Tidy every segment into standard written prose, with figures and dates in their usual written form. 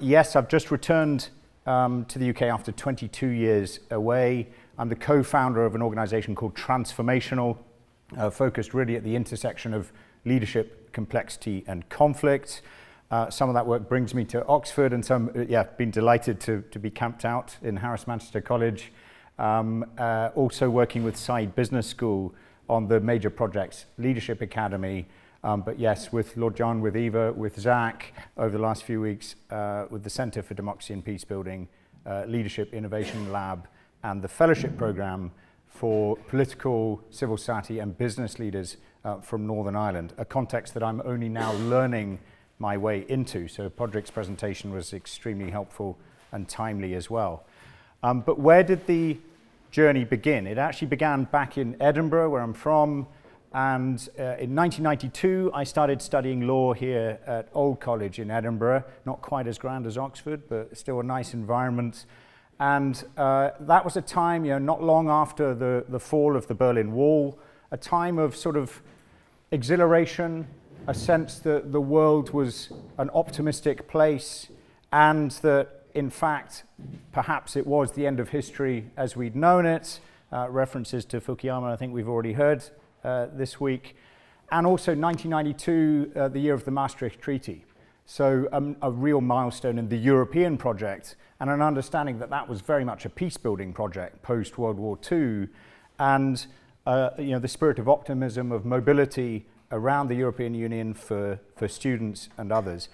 Yes, I've just returned to the UK after 22 years away. I'm the co-founder of an organization called Transformational, focused really at the intersection of leadership, complexity, and conflict. Some of that work brings me to Oxford, and been delighted to be camped out in Harris Manchester College. Also working with Saïd Business School on the major projects, Leadership Academy, but yes, with Lord John, with Eva, with Zach, over the last few weeks, with the Centre for Democracy and Peace Building, Leadership Innovation Lab, and the Fellowship Programme for political, civil society and business leaders from Northern Ireland, a context that I'm only now learning my way into. So Padraig's presentation was extremely helpful and timely as well. But where did the journey begin? It actually began back in Edinburgh, where I'm from. And in 1992, I started studying law here at Old College in Edinburgh. Not quite as grand as Oxford, but still a nice environment. And that was a time, not long after the fall of the Berlin Wall, a time of sort of exhilaration, a sense that the world was an optimistic place, and that, in fact, perhaps it was the end of history as we'd known it. References to Fukuyama, I think we've already heard this week. And also 1992, the year of the Maastricht Treaty. So a real milestone in the European project, and an understanding that that was very much a peace-building project post-World War II, and the spirit of optimism, of mobility around the European Union for students and others.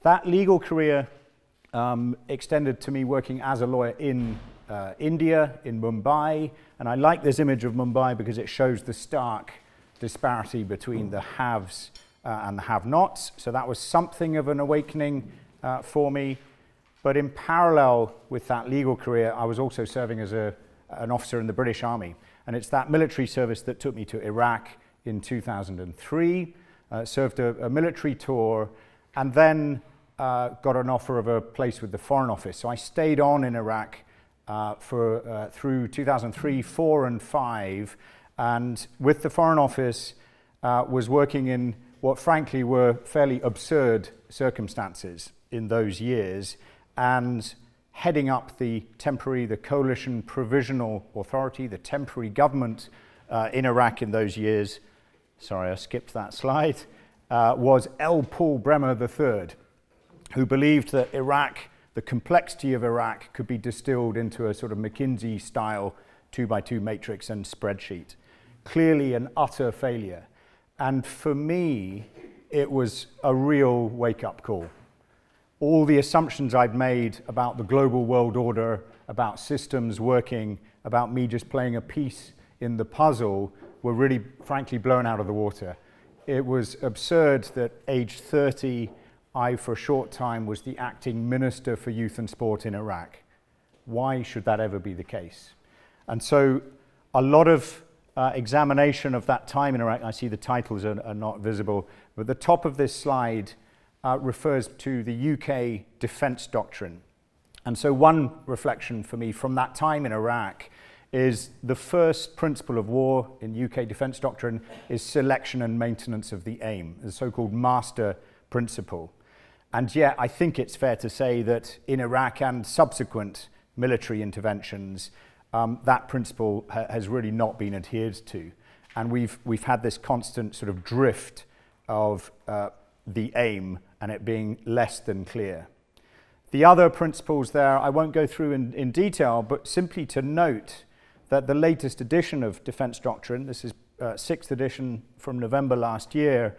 That legal career extended to me working as a lawyer in India, in Mumbai, and I like this image of Mumbai because it shows the stark disparity between the haves and the have-nots. So that was something of an awakening for me. But in parallel with that legal career, I was also serving as an officer in the British Army. And it's that military service that took me to Iraq in 2003, served a military tour, and then got an offer of a place with the Foreign Office. So I stayed on in Iraq through 2003, 4, and 5, and with the Foreign Office was working in what frankly were fairly absurd circumstances in those years, and heading up the coalition provisional authority, the temporary government in Iraq in those years. Sorry, I skipped that slide. Was L. Paul Bremer III, who believed that Iraq, the complexity of Iraq, could be distilled into a sort of McKinsey-style 2x2 matrix and spreadsheet. Clearly an utter failure. And for me, it was a real wake-up call. All the assumptions I'd made about the global world order, about systems working, about me just playing a piece in the puzzle were really, frankly, blown out of the water. It was absurd that age 30, I, for a short time, was the acting Minister for Youth and Sport in Iraq. Why should that ever be the case? And so a lot of examination of that time in Iraq, I see the titles are not visible, but the top of this slide refers to the UK defence doctrine. And so one reflection for me from that time in Iraq is the first principle of war in UK defence doctrine is selection and maintenance of the aim, the so-called master principle. And yet I think it's fair to say that in Iraq and subsequent military interventions, that principle has really not been adhered to. And we've had this constant sort of drift of the aim and it being less than clear. The other principles there, I won't go through in detail, but simply to note that the latest edition of Defence Doctrine, this is 6th edition from November last year,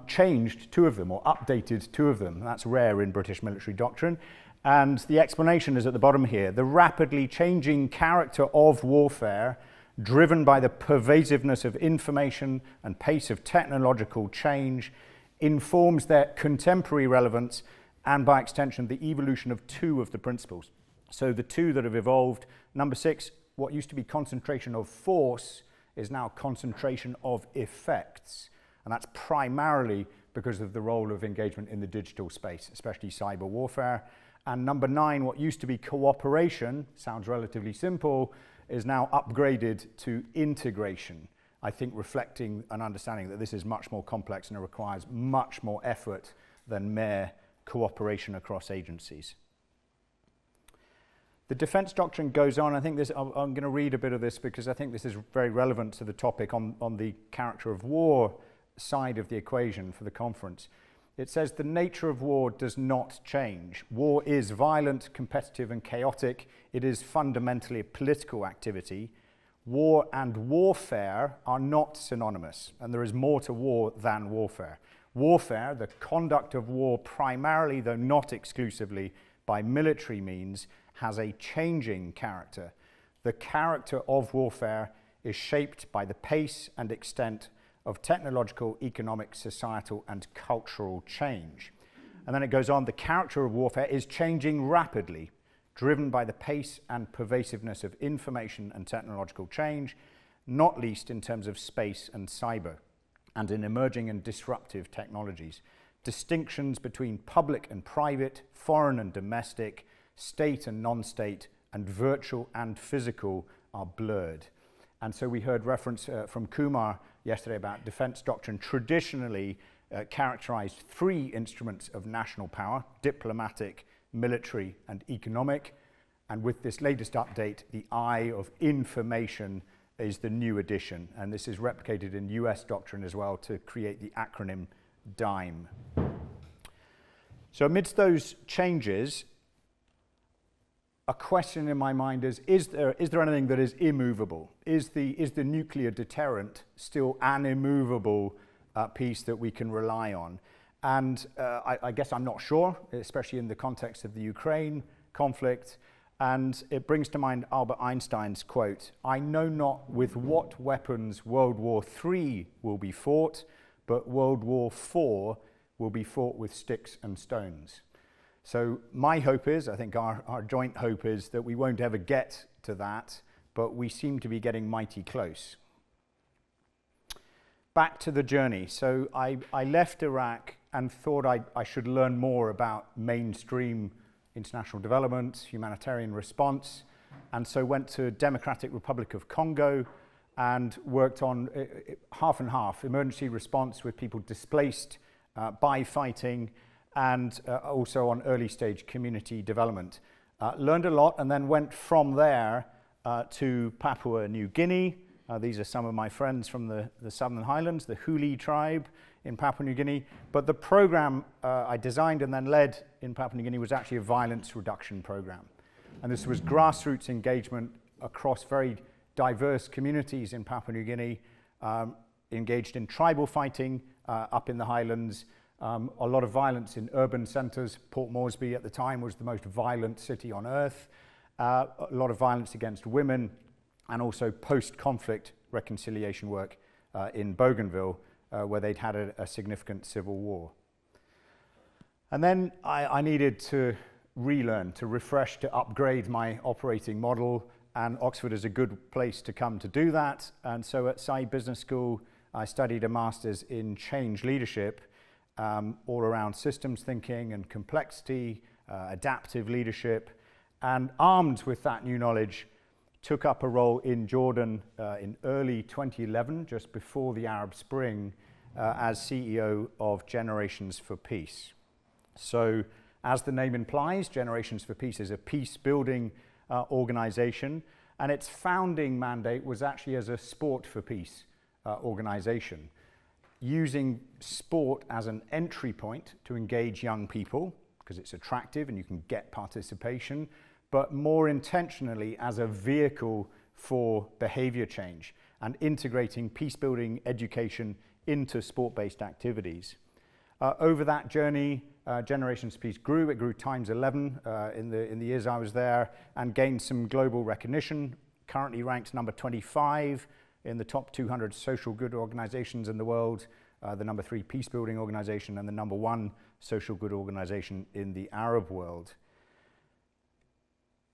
changed 2 of them, or updated 2 of them. That's rare in British military doctrine. And the explanation is at the bottom here. The rapidly changing character of warfare, driven by the pervasiveness of information and pace of technological change, informs their contemporary relevance and, by extension, the evolution of 2 of the principles. So the 2 that have evolved, number 6, what used to be concentration of force is now concentration of effects. And that's primarily because of the role of engagement in the digital space, especially cyber warfare. And number 9, what used to be cooperation, sounds relatively simple, is now upgraded to integration. I think reflecting an understanding that this is much more complex and it requires much more effort than mere cooperation across agencies. The defense doctrine goes on. I think I'm going to read a bit of this because I think this is very relevant to the topic on the character of war side of the equation for the conference. It says the nature of war does not change. War is violent, competitive, and chaotic. It is fundamentally a political activity. War and warfare are not synonymous, and there is more to war than warfare. Warfare, the conduct of war primarily, though not exclusively, by military means, has a changing character. The character of warfare is shaped by the pace and extent of technological, economic, societal, and cultural change. And then it goes on, the character of warfare is changing rapidly, driven by the pace and pervasiveness of information and technological change, not least in terms of space and cyber, and in emerging and disruptive technologies. Distinctions between public and private, foreign and domestic, state and non-state, and virtual and physical are blurred. And so we heard reference from Kumar yesterday about defense doctrine traditionally characterized three instruments of national power: diplomatic, military, and economic. And with this latest update, the I of information is the new addition. And this is replicated in US doctrine as well to create the acronym DIME. So amidst those changes, a question in my mind is there anything that is immovable? Is the nuclear deterrent still an immovable piece that we can rely on? And I guess I'm not sure, especially in the context of the Ukraine conflict. And it brings to mind Albert Einstein's quote, "I know not with what weapons World War III will be fought, but World War IV will be fought with sticks and stones." So my hope is, I think our joint hope is that we won't ever get to that, but we seem to be getting mighty close. Back to the journey. So I left Iraq and thought I should learn more about mainstream international development, humanitarian response, and so went to Democratic Republic of Congo and worked on half and half, emergency response with people displaced by fighting, and also on early stage community development. Learned a lot and then went from there to Papua New Guinea. These are some of my friends from the Southern Highlands, the Huli tribe in Papua New Guinea. But the program I designed and then led in Papua New Guinea was actually a violence reduction program. And this was grassroots engagement across very diverse communities in Papua New Guinea, engaged in tribal fighting up in the highlands, a lot of violence in urban centres. Port Moresby at the time was the most violent city on earth. A lot of violence against women, and also post-conflict reconciliation work in Bougainville, where they'd had a significant civil war. And then I needed to relearn, to refresh, to upgrade my operating model, and Oxford is a good place to come to do that. And so at Saïd Business School, I studied a master's in change leadership, all around systems thinking and complexity, adaptive leadership, and armed with that new knowledge, took up a role in Jordan in early 2011, just before the Arab Spring, as CEO of Generations for Peace. So, as the name implies, Generations for Peace is a peace-building organization, and its founding mandate was actually as a sport for peace organization, using sport as an entry point to engage young people, because it's attractive and you can get participation, but more intentionally as a vehicle for behavior change and integrating peace-building education into sport-based activities. Over that journey, Generations for Peace grew. It grew times 11 in the years I was there, and gained some global recognition. Currently ranked number 25 in the top 200 social good organizations in the world, the number 3 peace-building organization, and the number 1 social good organization in the Arab world.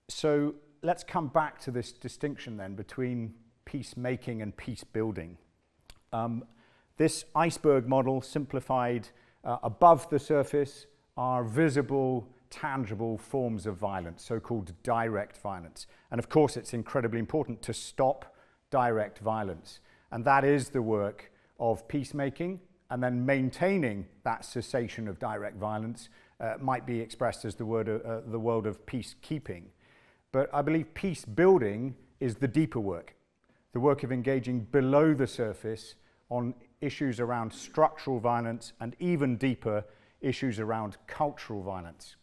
So let's come back to this distinction then between peacemaking and peace-building. This iceberg model simplified above the surface are visible, tangible forms of violence, so-called direct violence. And of course, it's incredibly important to stop direct violence. And that is the work of peacemaking and then maintaining that cessation of direct violence might be expressed as the world of peacekeeping. But I believe peace building is the deeper work, the work of engaging below the surface on issues around structural violence and even deeper issues around cultural violence.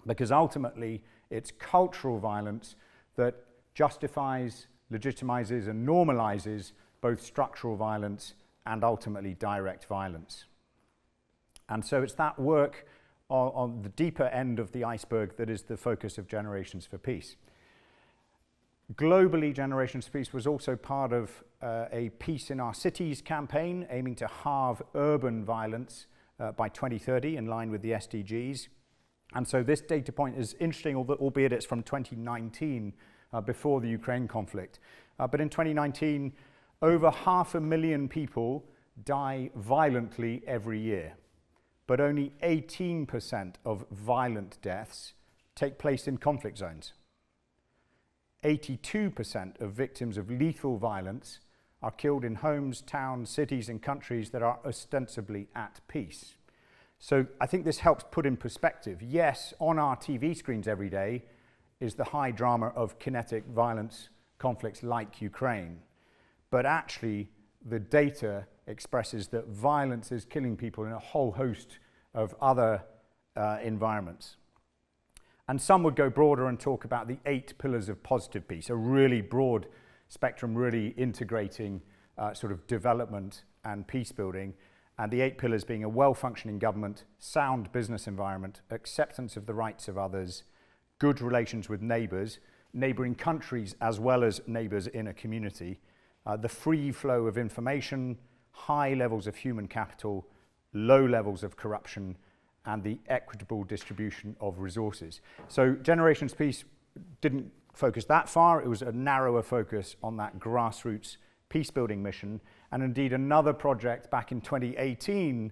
Because ultimately, it's cultural violence that justifies, legitimizes, and normalizes both structural violence and ultimately direct violence. And so it's that work on the deeper end of the iceberg that is the focus of Generations for Peace. Globally, Generations for Peace was also part of a Peace in Our Cities campaign aiming to halve urban violence by 2030 in line with the SDGs. And so this data point is interesting, albeit it's from 2019, before the Ukraine conflict. But in 2019, over 500,000 people die violently every year. But only 18% of violent deaths take place in conflict zones. 82% of victims of lethal violence are killed in homes, towns, cities, and countries that are ostensibly at peace. So I think this helps put in perspective. Yes, on our TV screens every day is the high drama of kinetic violence conflicts like Ukraine. But actually, the data expresses that violence is killing people in a whole host of other environments. And some would go broader and talk about the 8 pillars of positive peace, a really broad spectrum, really integrating sort of development and peace building. And the 8 pillars being a well-functioning government, sound business environment, acceptance of the rights of others, good relations with neighbours, neighbouring countries as well as neighbours in a community, the free flow of information, high levels of human capital, low levels of corruption, and the equitable distribution of resources. So Generations Peace didn't focus that far. It was a narrower focus on that grassroots peace-building mission. And indeed, another project back in 2018,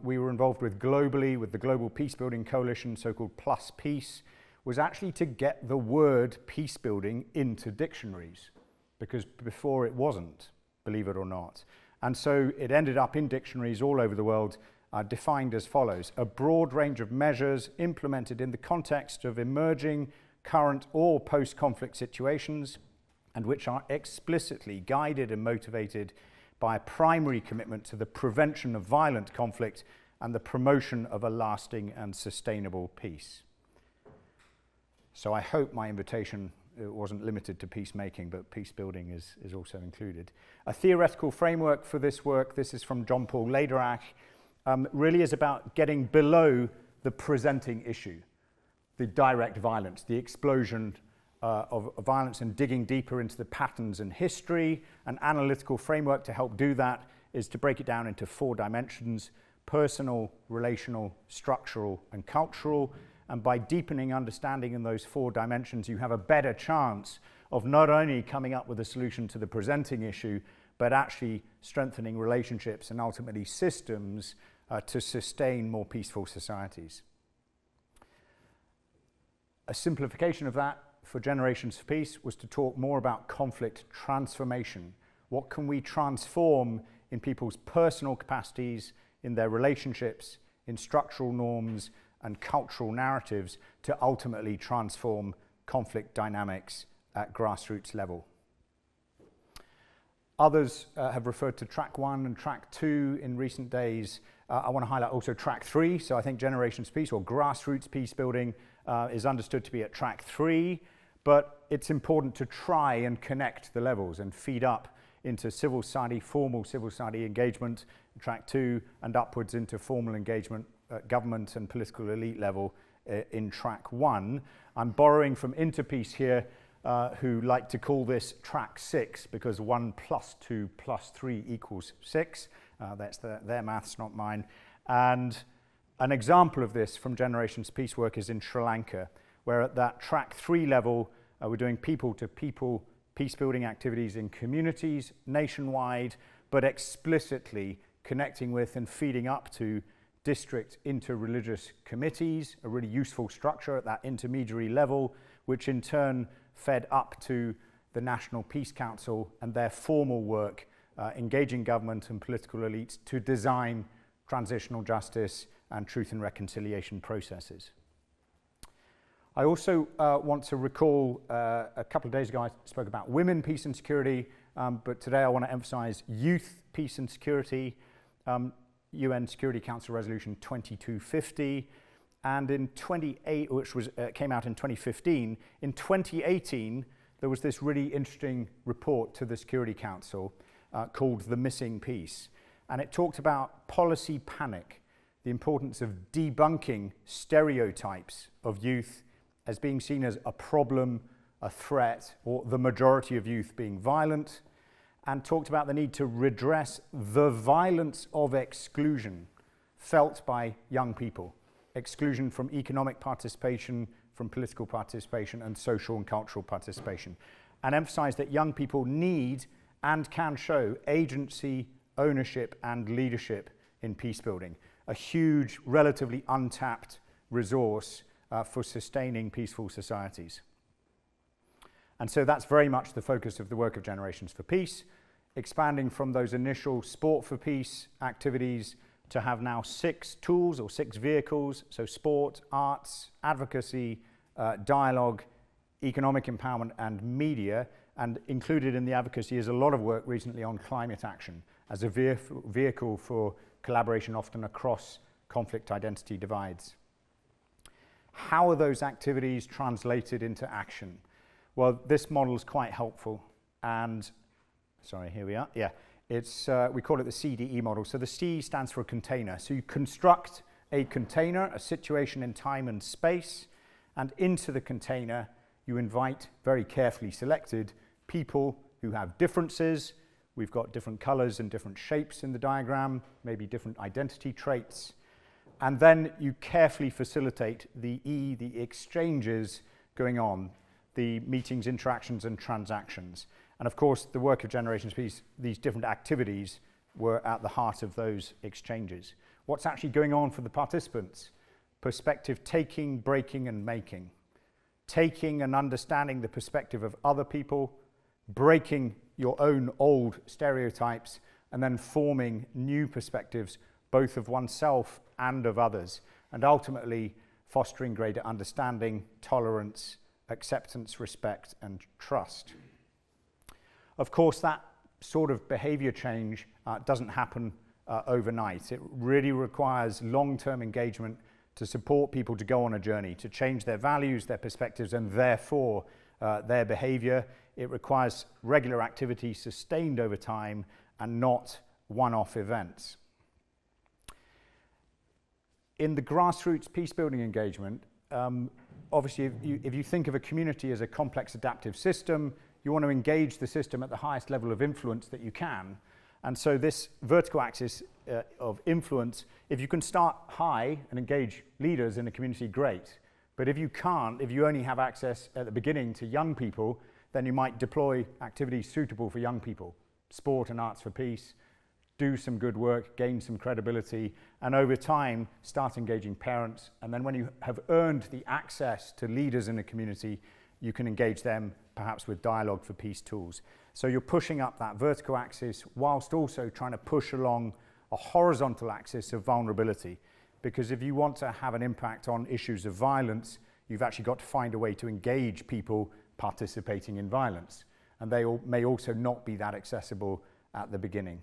we were involved with globally, with the Global Peacebuilding Coalition, so-called Plus Peace, was actually to get the word peace-building into dictionaries, because before it wasn't, believe it or not. And so it ended up in dictionaries all over the world, defined as follows: a broad range of measures implemented in the context of emerging, current, or post-conflict situations, and which are explicitly guided and motivated by a primary commitment to the prevention of violent conflict and the promotion of a lasting and sustainable peace. So I hope my invitation wasn't limited to peacemaking, but peace building is also included. A theoretical framework for this work, this is from John Paul Lederach, really is about getting below the presenting issue, the direct violence, the explosion of violence, and digging deeper into the patterns and history. An analytical framework to help do that is to break it down into 4 dimensions: personal, relational, structural, and cultural. And by deepening understanding in those 4 dimensions, you have a better chance of not only coming up with a solution to the presenting issue, but actually strengthening relationships and ultimately systems to sustain more peaceful societies. A simplification of that for Generations for Peace was to talk more about conflict transformation. What can we transform in people's personal capacities, in their relationships, in structural norms and cultural narratives to ultimately transform conflict dynamics at grassroots level? Others have referred to track 1 and track 2 in recent days. I want to highlight also track 3. So I think Generations for Peace, or grassroots peace building, is understood to be at track 3, but it's important to try and connect the levels and feed up into civil society, formal civil society engagement, track 2, and upwards into formal engagement at government and political elite level in track 1. I'm borrowing from Interpeace here, who like to call this track 6 because 1 + 2 + 3 equals 6. That's their maths, not mine. And an example of this from Generations Peace work is in Sri Lanka, where at that track 3 level, we're doing people-to-people peace-building activities in communities nationwide, but explicitly connecting with and feeding up to district interreligious committees, a really useful structure at that intermediary level, which in turn fed up to the National Peace Council and their formal work engaging government and political elites to design transitional justice and truth and reconciliation processes. I also want to recall a couple of days ago I spoke about women, peace and security, but today I want to emphasize youth, peace and security, UN Security Council Resolution 2250, and in 28, which was came out in 2015. In 2018, there was this really interesting report to the Security Council called The Missing Piece, and it talked about policy panic, the importance of debunking stereotypes of youth as being seen as a problem, a threat, or the majority of youth being violent, and talked about the need to redress the violence of exclusion felt by young people. Exclusion from economic participation, from political participation, and social and cultural participation. And emphasize that young people need and can show agency, ownership, and leadership in peace building. A huge, relatively untapped resource for sustaining peaceful societies. And so that's very much the focus of the work of Generations for Peace, expanding from those initial Sport for Peace activities to have now 6 tools or 6 vehicles, so sport, arts, advocacy, dialogue, economic empowerment, and media. And included in the advocacy is a lot of work recently on climate action as a vehicle for collaboration often across conflict identity divides. How are those activities translated into action? Well, this model is quite helpful, and sorry, here we are. Yeah, it's we call it the CDE model. So the C stands for container. So you construct a container, a situation in time and space, and into the container you invite very carefully selected people who have differences. We've got different colors and different shapes in the diagram, maybe different identity traits. And then you carefully facilitate the exchanges going on, the meetings, interactions, and transactions. And of course, the work of Generations Peace, these different activities were at the heart of those exchanges. What's actually going on for the participants? Perspective taking, breaking, and making. Taking and understanding the perspective of other people, breaking your own old stereotypes, and then forming new perspectives, both of oneself and of others, and ultimately fostering greater understanding, tolerance, acceptance, respect, and trust. Of course, that sort of behavior change doesn't happen overnight. It really requires long-term engagement to support people to go on a journey, to change their values, their perspectives, and therefore their behavior. It requires regular activity sustained over time and not one-off events. In the grassroots peace-building engagement, obviously if you think of a community as a complex adaptive system, you want to engage the system at the highest level of influence that you can. And so this vertical axis of influence, if you can start high and engage leaders in a community, great. But if you can't, if you only have access at the beginning to young people, then you might deploy activities suitable for young people. Sport and arts for peace, do some good work, gain some credibility, and over time start engaging parents. And then when you have earned the access to leaders in a community, you can engage them perhaps with dialogue for peace tools. So you're pushing up that vertical axis whilst also trying to push along a horizontal axis of vulnerability. Because if you want to have an impact on issues of violence, you've actually got to find a way to engage people participating in violence. And they may also not be that accessible at the beginning.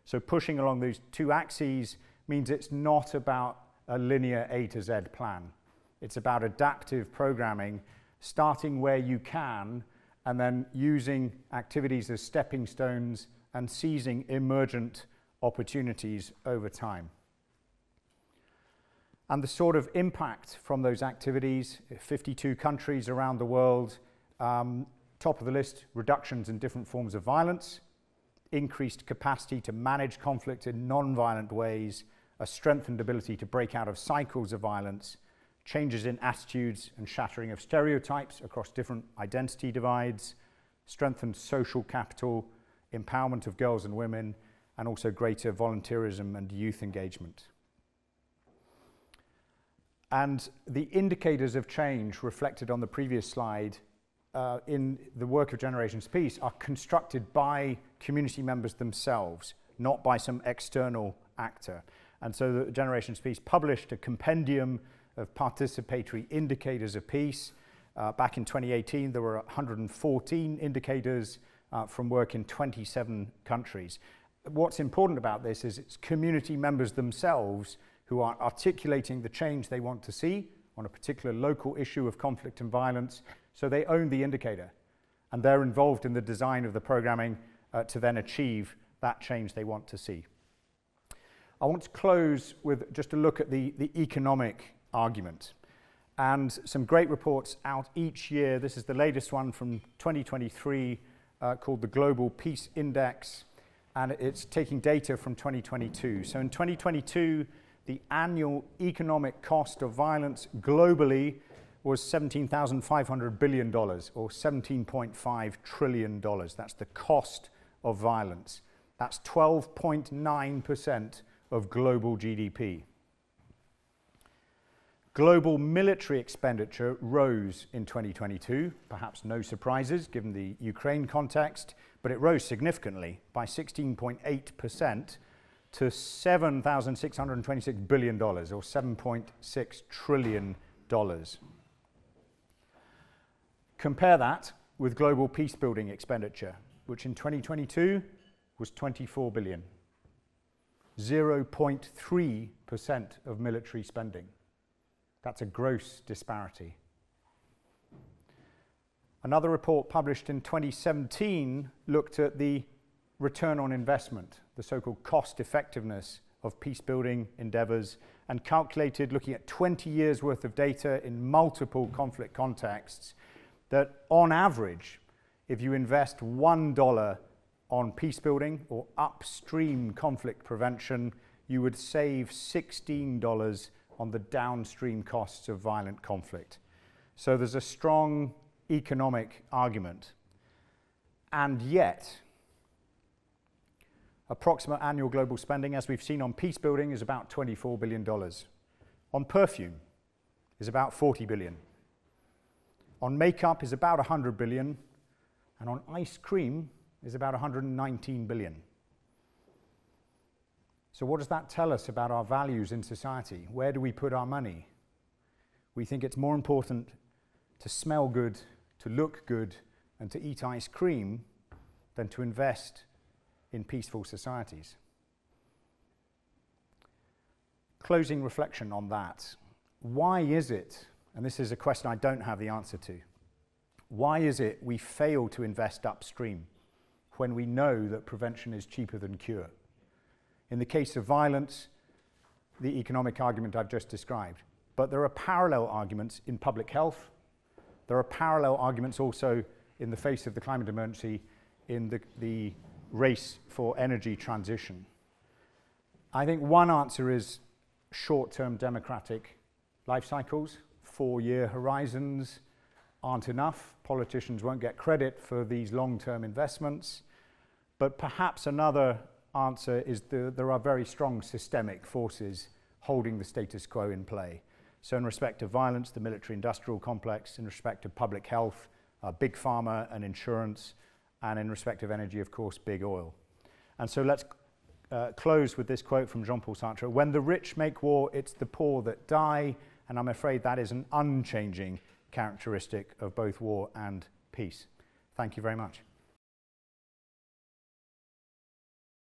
So pushing along those 2 axes means it's not about a linear A to Z plan. It's about adaptive programming, starting where you can, and then using activities as stepping stones and seizing emergent opportunities over time. And the sort of impact from those activities, 52 countries around the world, top of the list, reductions in different forms of violence, increased capacity to manage conflict in non-violent ways, a strengthened ability to break out of cycles of violence, changes in attitudes and shattering of stereotypes across different identity divides, strengthened social capital, empowerment of girls and women, and also greater volunteerism and youth engagement. And the indicators of change reflected on the previous slide in the work of Generations Peace are constructed by community members themselves, not by some external actor. And so the Generations Peace published a compendium of participatory indicators of peace. Back in 2018, there were 114 indicators from work in 27 countries. What's important about this is it's community members themselves who are articulating the change they want to see on a particular local issue of conflict and violence, so they own the indicator, and they're involved in the design of the programming to then achieve that change they want to see. I want to close with just a look at the economic argument, and some great reports out each year. This is the latest one from 2023 called the Global Peace Index, and it's taking data from 2022. So in 2022, the annual economic cost of violence globally was $17,500 billion, or $17.5 trillion. That's the cost of violence. That's 12.9% of global GDP. Global military expenditure rose in 2022, perhaps no surprises given the Ukraine context, but it rose significantly by 16.8% to $7,626 billion, or $7.6 trillion. Compare that with global peacebuilding expenditure, which in 2022 was $24 billion, 0.3% of military spending. That's a gross disparity. Another report published in 2017 looked at the return on investment, the so-called cost effectiveness of peacebuilding endeavors, and calculated, looking at 20 years worth of data in multiple conflict contexts, that on average, if you invest $1 on peacebuilding or upstream conflict prevention, you would save $16 on the downstream costs of violent conflict. So there's a strong economic argument. And yet, approximate annual global spending, as we've seen on peacebuilding, is about $24 billion. On perfume is about $40 billion. On makeup is about $100 billion. And on ice cream is about $119 billion. So what does that tell us about our values in society? Where do we put our money? We think it's more important to smell good, to look good, and to eat ice cream than to invest in peaceful societies. Closing reflection on that. Why is it, and this is a question I don't have the answer to, why is it we fail to invest upstream when we know that prevention is cheaper than cure? In the case of violence, the economic argument I've just described. But there are parallel arguments in public health. There are parallel arguments also in the face of the climate emergency in the race for energy transition. I think one answer is short-term democratic life cycles. 4-year horizons aren't enough. Politicians won't get credit for these long-term investments. But perhaps another answer is there are very strong systemic forces holding the status quo in play. So in respect of violence, the military-industrial complex; in respect of public health, big pharma and insurance; and in respect of energy, of course, big oil. And so let's close with this quote from Jean-Paul Sartre: "When the rich make war, it's the poor that die," and I'm afraid that is an unchanging characteristic of both war and peace. Thank you very much.